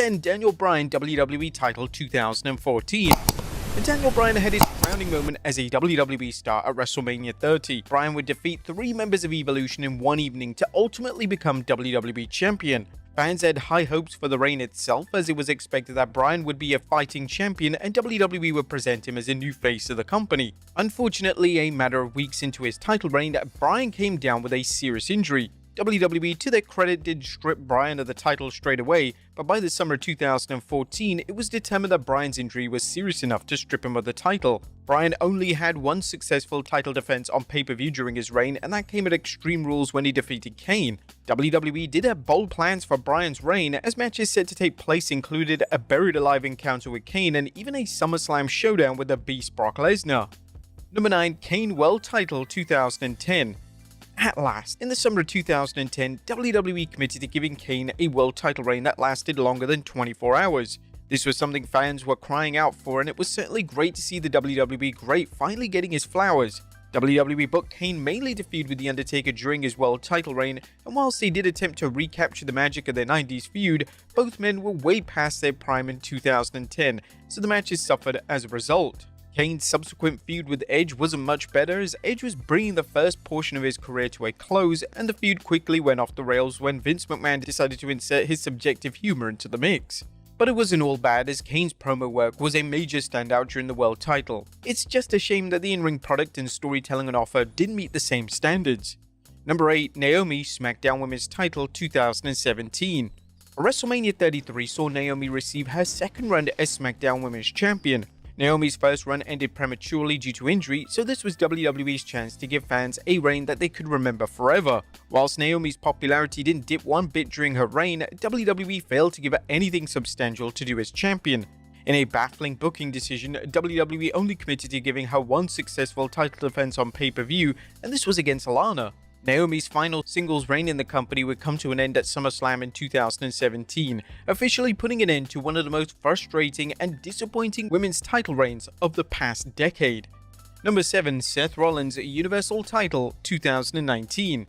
10, Daniel Bryan WWE title 2014. And Daniel Bryan had his crowning moment as a WWE star at WrestleMania 30. Bryan would defeat 3 members of Evolution in one evening to ultimately become WWE champion. Fans had high hopes for the reign itself, as it was expected that Bryan would be a fighting champion and WWE would present him as a new face of the company. Unfortunately, a matter of weeks into his title reign, Bryan came down with a serious injury. WWE, to their credit, did strip Bryan of the title straight away, but by the summer 2014, it was determined that Bryan's injury was serious enough to strip him of the title. Bryan only had one successful title defense on pay-per-view during his reign, and that came at Extreme Rules when he defeated Kane. WWE did have bold plans for Bryan's reign, as matches set to take place included a buried alive encounter with Kane and even a SummerSlam showdown with the Beast Brock Lesnar. Number 9, Kane World Title 2010. At last, in the summer of 2010, WWE committed to giving Kane a world title reign that lasted longer than 24 hours. This was something fans were crying out for, and it was certainly great to see the WWE great finally getting his flowers. WWE booked Kane mainly to feud with The Undertaker during his world title reign, and whilst they did attempt to recapture the magic of their 90s feud, both men were way past their prime in 2010, so the matches suffered as a result. Kane's subsequent feud with Edge wasn't much better, as Edge was bringing the first portion of his career to a close, and the feud quickly went off the rails when Vince McMahon decided to insert his subjective humor into the mix. But it wasn't all bad, as Kane's promo work was a major standout during the world title. It's just a shame that the in-ring product and storytelling on offer didn't meet the same standards. Number 8, Naomi SmackDown Women's Title 2017. WrestleMania 33 saw Naomi receive her second run as SmackDown Women's Champion. Naomi's first run ended prematurely due to injury, so this was WWE's chance to give fans a reign that they could remember forever. Whilst Naomi's popularity didn't dip one bit during her reign, WWE failed to give her anything substantial to do as champion. In a baffling booking decision, WWE only committed to giving her one successful title defense on pay-per-view, and this was against Lana. Naomi's final singles reign in the company would come to an end at SummerSlam in 2017, officially putting an end to one of the most frustrating and disappointing women's title reigns of the past decade. Number 7, Seth Rollins Universal Title 2019.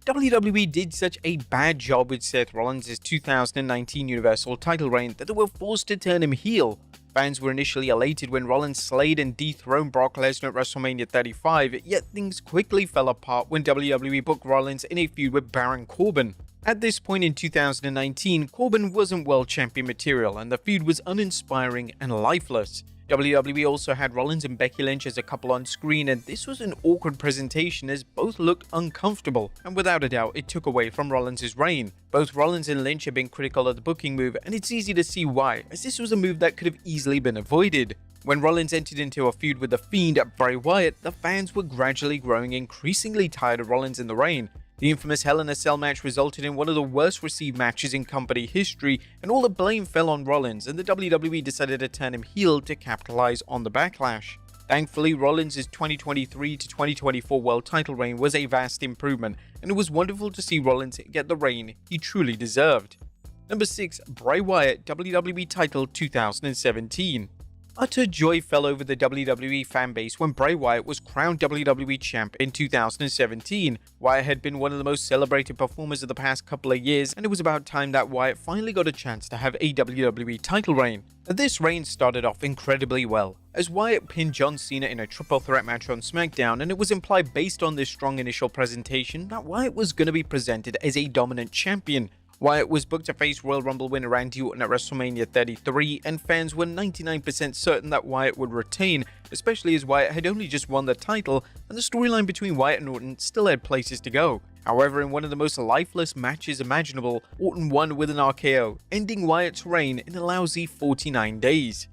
WWE did such a bad job with Seth Rollins' 2019 Universal title reign that they were forced to turn him heel. Fans were initially elated when Rollins slayed and dethroned Brock Lesnar at WrestleMania 35, yet things quickly fell apart when WWE booked Rollins in a feud with Baron Corbin. At this point in 2019, Corbin wasn't world champion material, and the feud was uninspiring and lifeless. WWE also had Rollins and Becky Lynch as a couple on screen, and this was an awkward presentation as both looked uncomfortable, and without a doubt it took away from Rollins' reign. Both Rollins and Lynch have been critical of the booking move, and it's easy to see why, as this was a move that could have easily been avoided. When Rollins entered into a feud with The Fiend at Bray Wyatt, the fans were gradually growing increasingly tired of Rollins in the reign. The infamous Hell in a Cell match resulted in one of the worst received matches in company history, and all the blame fell on Rollins, and the WWE decided to turn him heel to capitalize on the backlash. Thankfully, Rollins' 2023 to 2024 world title reign was a vast improvement, and it was wonderful to see Rollins get the reign he truly deserved. Number 6, Bray Wyatt WWE title 2017. Utter joy fell over the WWE fanbase when Bray Wyatt was crowned WWE champ in 2017. Wyatt had been one of the most celebrated performers of the past couple of years, and it was about time that Wyatt finally got a chance to have a WWE title reign. This reign started off incredibly well, as Wyatt pinned John Cena in a triple threat match on SmackDown, and it was implied based on this strong initial presentation that Wyatt was going to be presented as a dominant champion. Wyatt was booked to face Royal Rumble winner Randy Orton at WrestleMania 33, and fans were 99% certain that Wyatt would retain, especially as Wyatt had only just won the title, and the storyline between Wyatt and Orton still had places to go. However, in one of the most lifeless matches imaginable, Orton won with an RKO, ending Wyatt's reign in a lousy 49 days.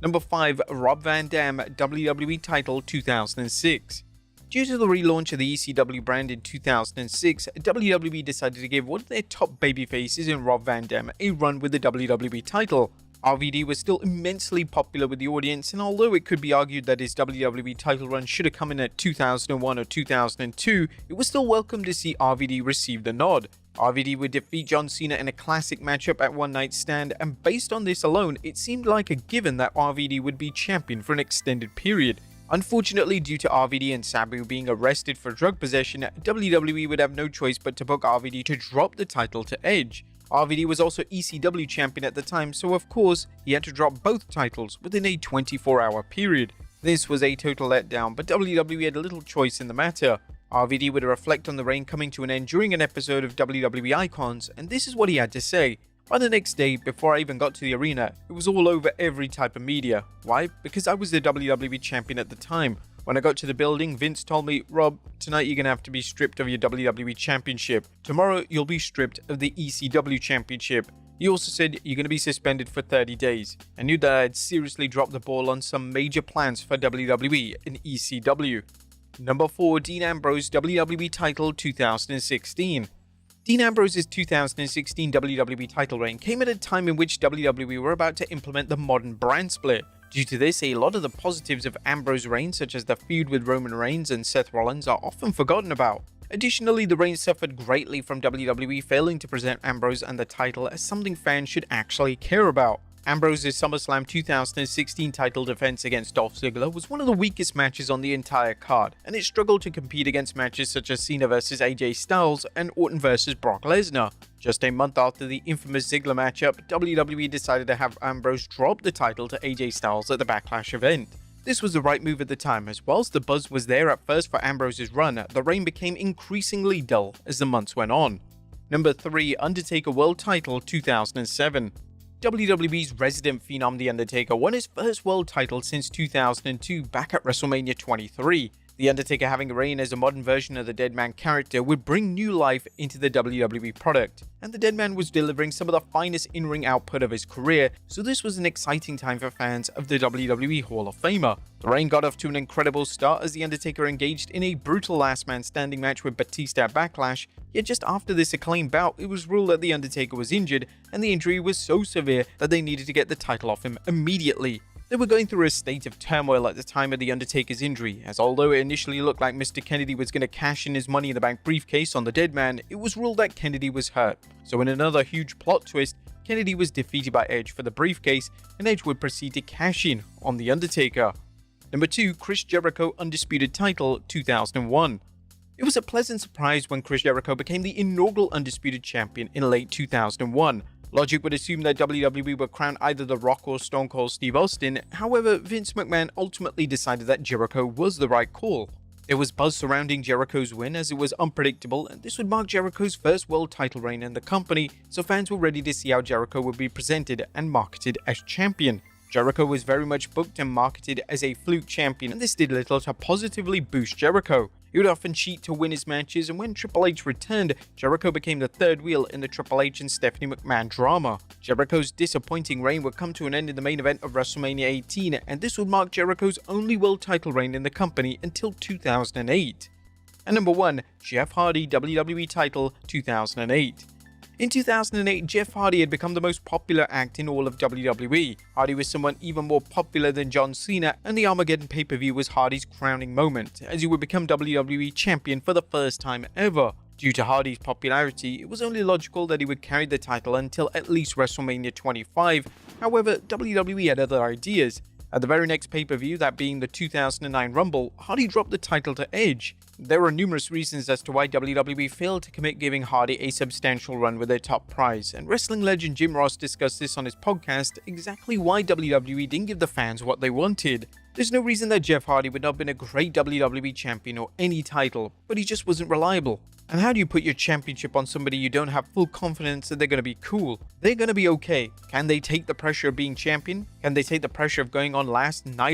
Number 5, Rob Van Dam WWE title 2006. Due to the relaunch of the ECW brand in 2006, WWE decided to give one of their top babyfaces in Rob Van Dam a run with the WWE title. RVD was still immensely popular with the audience, and although it could be argued that his WWE title run should have come in at 2001 or 2002, it was still welcome to see RVD receive the nod. RVD would defeat John Cena in a classic matchup at One Night Stand, and based on this alone, it seemed like a given that RVD would be champion for an extended period. Unfortunately, due to RVD and Sabu being arrested for drug possession, WWE would have no choice but to book RVD to drop the title to Edge. RVD was also ECW champion at the time, so of course, he had to drop both titles within a 24-hour period. This was a total letdown, but WWE had little choice in the matter. RVD would reflect on the reign coming to an end during an episode of WWE Icons, and this is what he had to say. By the next day, before I even got to the arena, it was all over every type of media. Why? Because I was the WWE champion at the time. When I got to the building, Vince told me, "Rob, tonight you're going to have to be stripped of your WWE championship. Tomorrow you'll be stripped of the ECW championship." He also said you're going to be suspended for 30 days. I knew that I had seriously dropped the ball on some major plans for WWE in ECW. Number 4. Dean Ambrose WWE title 2016. Dean Ambrose's 2016 WWE title reign came at a time in which WWE were about to implement the modern brand split. Due to this, a lot of the positives of Ambrose's reign, such as the feud with Roman Reigns and Seth Rollins, are often forgotten about. Additionally, the reign suffered greatly from WWE failing to present Ambrose and the title as something fans should actually care about. Ambrose's SummerSlam 2016 title defense against Dolph Ziggler was one of the weakest matches on the entire card, and it struggled to compete against matches such as Cena vs AJ Styles and Orton vs Brock Lesnar. Just a month after the infamous Ziggler matchup, WWE decided to have Ambrose drop the title to AJ Styles at the Backlash event. This was the right move at the time, as whilst the buzz was there at first for Ambrose's run, the reign became increasingly dull as the months went on. Number 3. Undertaker World Title 2007. WWE's resident phenom The Undertaker won his first world title since 2002 back at WrestleMania 23. The Undertaker, having a reign as a modern version of the Deadman character, would bring new life into the WWE product, and the Deadman was delivering some of the finest in-ring output of his career, so this was an exciting time for fans of the WWE Hall of Famer. The reign got off to an incredible start as The Undertaker engaged in a brutal last man standing match with Batista at Backlash, yet just after this acclaimed bout, it was ruled that The Undertaker was injured, and the injury was so severe that they needed to get the title off him immediately. They were going through a state of turmoil at the time of The Undertaker's injury, as although it initially looked like Mr. Kennedy was going to cash in his Money in the Bank briefcase on the Deadman, it was ruled that Kennedy was hurt. So in another huge plot twist, Kennedy was defeated by Edge for the briefcase, and Edge would proceed to cash in on The Undertaker. Number 2. Chris Jericho Undisputed Title 2001. It was a pleasant surprise when Chris Jericho became the inaugural Undisputed Champion in late 2001. Logic would assume that WWE would crown either The Rock or Stone Cold Steve Austin, however, Vince McMahon ultimately decided that Jericho was the right call. There was buzz surrounding Jericho's win as it was unpredictable, and this would mark Jericho's first world title reign in the company, so fans were ready to see how Jericho would be presented and marketed as champion. Jericho was very much booked and marketed as a fluke champion, and this did little to positively boost Jericho. He would often cheat to win his matches, and when Triple H returned, Jericho became the third wheel in the Triple H and Stephanie McMahon drama. Jericho's disappointing reign would come to an end in the main event of WrestleMania 18, and this would mark Jericho's only world title reign in the company until 2008. And number 1. Jeff Hardy WWE title 2008. In 2008, Jeff Hardy had become the most popular act in all of WWE. Hardy was someone even more popular than John Cena, and the Armageddon pay-per-view was Hardy's crowning moment, as he would become WWE Champion for the first time ever. Due to Hardy's popularity, it was only logical that he would carry the title until at least WrestleMania 25, however, WWE had other ideas. At the very next pay-per-view, that being the 2009 Rumble, Hardy dropped the title to Edge. There are numerous reasons as to why WWE failed to commit giving Hardy a substantial run with their top prize, and wrestling legend Jim Ross discussed this on his podcast, exactly why WWE didn't give the fans what they wanted. There's no reason that Jeff Hardy would not have been a great WWE champion or any title, but he just wasn't reliable. And how do you put your championship on somebody you don't have full confidence that they're going to be cool? They're going to be okay. Can they take the pressure of being champion? Can they take the pressure of going on last night